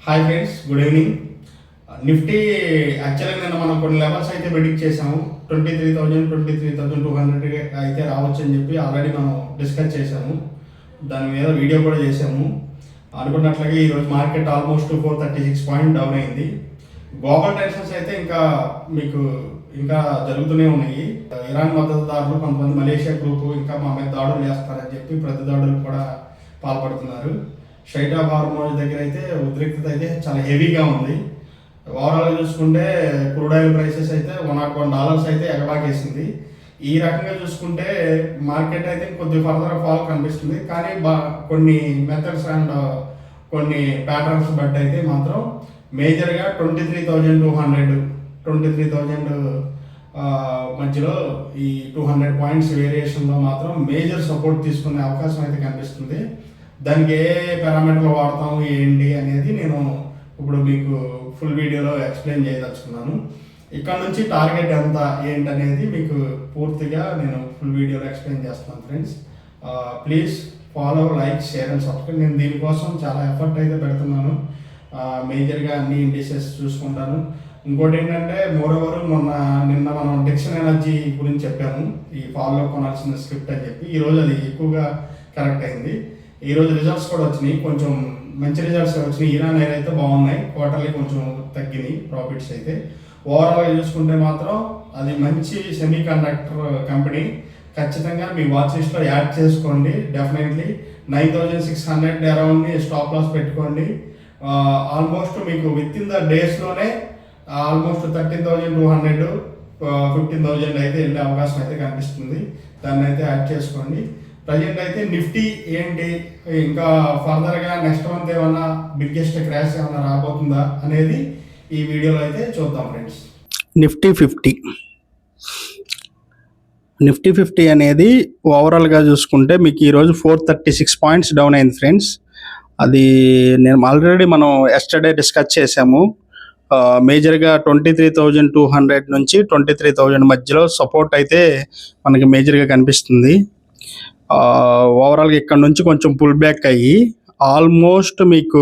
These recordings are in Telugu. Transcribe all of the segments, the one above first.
Hi friends, good evening. Nifty యాక్చువల్గా నిన్న మనం కొన్ని లెవెల్స్ అయితే ప్రిడిక్ట్ చేసాము. 23,200 అయితే రావచ్చు అని చెప్పి ఆల్రెడీ మనం డిస్కస్ చేసాము. దాని మీద వీడియో కూడా చేసాము. అనుకున్నట్లుగా ఈరోజు మార్కెట్ ఆల్మోస్ట్ 436 పాయింట్ డౌన్ అయింది. గ్లోబల్ టెన్షన్స్ అయితే ఇంకా జరుగుతూనే ఉన్నాయి. ఇరాన్ మద్దతుదారులు కొంతమంది మలేషియా గ్రూపు ఇంకా మా మీద దాడులు చేస్తారని చెప్పి ప్రతి దాడులు కూడా పాల్పడుతున్నారు. స్ట్రైట్ ఆఫ్ హార్మోజ్ దగ్గర అయితే ఉద్రిక్తత అయితే చాలా హెవీగా ఉంది. ఓవరాల్గా చూసుకుంటే క్రూడ్ ఆయిల్ ప్రైసెస్ అయితే $101 అయితే ఎగబాకేసింది. ఈ రకంగా చూసుకుంటే మార్కెట్ అయితే కొద్దిగా ఫర్దర్ ఫాల్ కనిపిస్తుంది. కానీ కొన్ని మెథడ్స్ అండ్ కొన్ని ప్యాటర్న్స్ బట్టి అయితే మాత్రం మేజర్గా 23,200 మధ్యలో ఈ 200 పాయింట్స్ వేరియేషన్లో మాత్రం మేజర్ సపోర్ట్ తీసుకునే అవకాశం అయితే కనిపిస్తుంది. దానికి ఏ పారామీటర్లు వాడతాము ఏంటి అనేది నేను ఇప్పుడు మీకు ఫుల్ వీడియోలో ఎక్స్ప్లెయిన్ చేయదలుచుకున్నాను. ఇక్కడ నుంచి టార్గెట్ ఎంత ఏంటనేది మీకు పూర్తిగా నేను ఫుల్ వీడియోలో ఎక్స్ప్లెయిన్ చేస్తున్నాను friends. Please follow, like, share and subscribe. నేను దీనికోసం చాలా ఎఫర్ట్ అయితే పెడుతున్నాను. మేజర్గా అన్ని ఇండిసెస్ చూసుకుంటాను. ఇంకోటి ఏంటంటే మోరోవర్ నిన్న మనం డిక్షన్ ఎనర్జీ గురించి చెప్పాము, ఈ ఫాలో కొనాల్సిన స్క్రిప్ట్ అని చెప్పి. ఈరోజు అది ఎక్కువగా కరెక్ట్ అయింది. ఈరోజు రిజల్ట్స్ కూడా వచ్చినాయి, కొంచెం మంచి రిజల్ట్స్ వచ్చినాయి. ఇరాన్ ఎయిర్ అయితే బాగున్నాయి, క్వార్టర్లీ కొంచెం తగ్గినాయి ప్రాఫిట్స్ అయితే. ఓవరాల్గా చూసుకుంటే మాత్రం అది మంచి సెమీ కండక్టర్ కంపెనీ. ఖచ్చితంగా మీ వాచ్ లిస్ట్లో యాడ్ చేసుకోండి. డెఫినెట్లీ 9,600 అరౌండ్ని స్టాప్ లాస్ పెట్టుకోండి. ఆల్మోస్ట్ మీకు విత్ ఇన్ ద డేస్లోనే ఆల్మోస్ట్ 13,200 15,000 అయితే వెళ్ళే అవకాశం అయితే కనిపిస్తుంది. దాన్ని అయితే యాడ్ చేసుకోండి. ప్రజెంట్ అయితే నిఫ్టీ ఏంటి, ఇంకా ఫర్దర్గా నెక్స్ట్ మంత్ ఏమన్నా బిగ్గెస్ట్ క్రాష్ ఏమన్నా రాబోతుందా అనేది ఈ వీడియోలో అయితే చూద్దాం ఫ్రెండ్స్. నిఫ్టీ ఫిఫ్టీ అనేది ఓవరాల్గా చూసుకుంటే మీకు ఈరోజు 436 పాయింట్స్ డౌన్ అయింది ఫ్రెండ్స్. అది మనం ఎస్టర్డే డిస్కస్ చేసాము. మేజర్గా 23,200 నుంచి 23,000 మధ్యలో సపోర్ట్ అయితే మనకి మేజర్గా కనిపిస్తుంది. ఓవరాల్గా ఇక్కడ నుంచి కొంచెం పుల్ బ్యాక్ అయ్యి ఆల్మోస్ట్ మీకు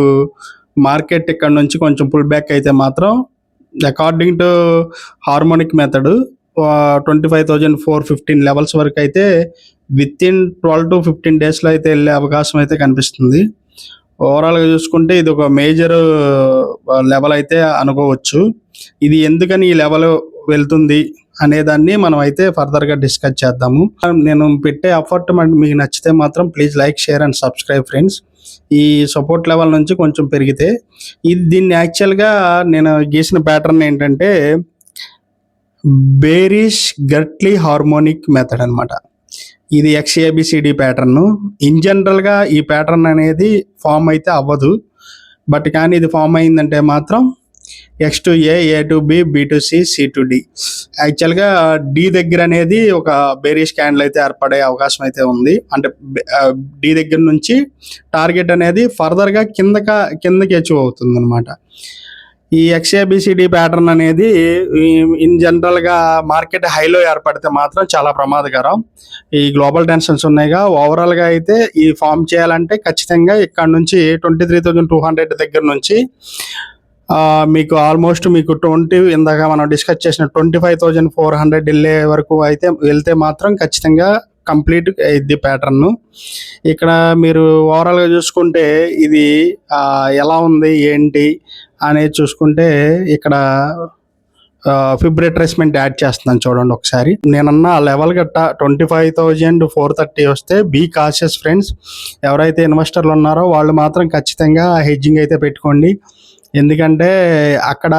మార్కెట్ ఇక్కడ నుంచి కొంచెం పుల్ బ్యాక్ అయితే మాత్రం according to harmonic method 25,415 levels వరకు అయితే విత్ ఇన్ 12 to 15 డేస్లో అయితే వెళ్ళే అవకాశం అయితే కనిపిస్తుంది. ఓవరాల్గా చూసుకుంటే ఇది ఒక మేజర్ లెవెల్ అయితే అనుకోవచ్చు. ఇది ఎందుకని ఈ లెవెల్ వెళ్తుంది అనేదాన్ని మనం అయితే ఫర్దర్గా డిస్కస్ చేద్దాము. నేను పెట్టే ఎఫర్ట్ మీకు నచ్చితే మాత్రం please like, share and subscribe friends. ఈ సపోర్ట్ లెవెల్ నుంచి కొంచెం పెరిగితే దీన్ని యాక్చువల్గా నేను గీసిన ప్యాటర్న్ ఏంటంటే బేరిష్ గర్ట్లీ హార్మోనిక్ మెథడ్ అనమాట. ఇది XABCD ప్యాటర్న్. ఇన్ జనరల్గా ఈ ప్యాటర్న్ అనేది ఫామ్ అయితే అవ్వదు, బట్ కానీ ఇది ఫామ్ అయిందంటే మాత్రం X to A, A to B, B to C, C to D. యాక్చువల్గా D దగ్గర అనేది ఒక బేరిష్ క్యాండిల్ అయితే ఏర్పడే అవకాశం అయితే ఉంది. అంటే D దగ్గర నుంచి టార్గెట్ అనేది ఫర్దర్గా కిందకి అచీవ్ అవుతుంది అనమాట. ఈ XABCD ప్యాటర్న్ అనేది ఇన్ జనరల్గా మార్కెట్ హైలో ఏర్పడితే మాత్రం చాలా ప్రమాదకరం. ఈ గ్లోబల్ టెన్షన్స్ ఉన్నాయిగా, ఓవరాల్గా అయితే ఈ ఫామ్ చేయాలంటే ఖచ్చితంగా ఇక్కడ నుంచి 23,200 దగ్గర నుంచి మీకు ఆల్మోస్ట్ మీకు ఇందాక మనం డిస్కస్ చేసిన 25,400 వెళ్ళే వరకు అయితే వెళ్తే మాత్రం ఖచ్చితంగా కంప్లీట్ ఇది ప్యాటర్న్. ఇక్కడ మీరు ఓవరాల్గా చూసుకుంటే ఇది ఎలా ఉంది ఏంటి అనేది చూసుకుంటే ఇక్కడ ఫిబ్ రిట్రేస్మెంట్ యాడ్ చేస్తున్నాను చూడండి ఒకసారి. నేనన్నా ఆ లెవెల్ గట్ట 25,430 వస్తే బీ కాషియస్ ఫ్రెండ్స్. ఎవరైతే ఇన్వెస్టర్లు ఉన్నారో వాళ్ళు మాత్రం ఖచ్చితంగా హెడ్జింగ్ అయితే పెట్టుకోండి. ఎందుకంటే అక్కడ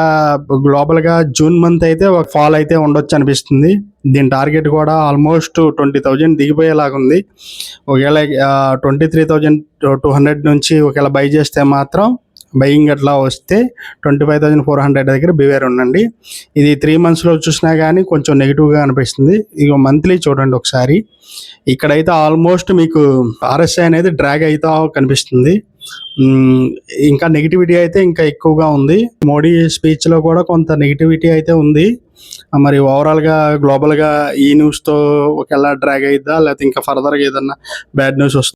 గ్లోబల్గా జూన్ మంత్ అయితే ఒక ఫాల్ అయితే ఉండొచ్చు అనిపిస్తుంది. దీని టార్గెట్ కూడా ఆల్మోస్ట్ 20,000 దిగిపోయేలాగా ఉంది. ఒకవేళ 23,200 నుంచి ఒకవేళ బై చేస్తే మాత్రం బయింగ్ అట్లా వస్తే 25,400 దగ్గర బివేర్ ఉండండి. ఇది 3 monthsలో చూసినా కానీ కొంచెం నెగిటివ్గా అనిపిస్తుంది. ఇక మంత్లీ చూడండి ఒకసారి. ఇక్కడైతే ఆల్మోస్ట్ మీకు RSI అనేది డ్రాగ్ అయితే కనిపిస్తుంది. ఇంకా నెగిటివిటీ అయితే ఇంకా ఎక్కువగా ఉంది. మోడీ స్పీచ్లో కూడా కొంత నెగిటివిటీ అయితే ఉంది. మరి ఓవరాల్గా గ్లోబల్గా ఈ న్యూస్తో ఒకవేళ డ్రాగ్ అయిద్దా, లేకపోతే ఇంకా ఫర్దర్గా ఏదన్నా బ్యాడ్ న్యూస్ వస్తుంది